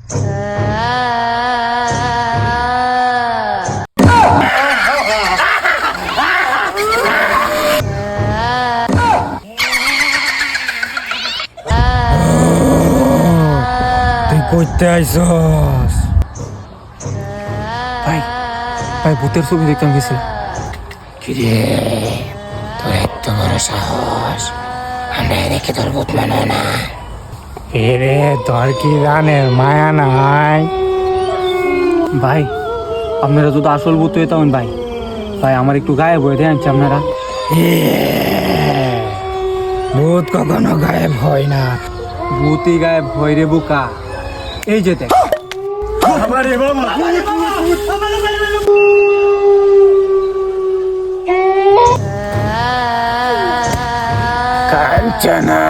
তুই কইতে আইসস? ভাই ভাই ভূতের ছবি দেখতাম গেছে। কিরে, তোর এত বড় সাহস! আমরা দেখে তোর ভূত মানো না। এরে তোর কি রানের মায়া নাই? ভাই আপনারা যদি আসল ভূত হয়ে তখন ভাই ভাই আমার একটু গায়ে বয়ে দিয়ে আনছি আপনারা। ভূত কখনো গায়েব হয় না। ভূতই গায়ে ভয় রে বোকা। এই যেতে কাঞ্চনা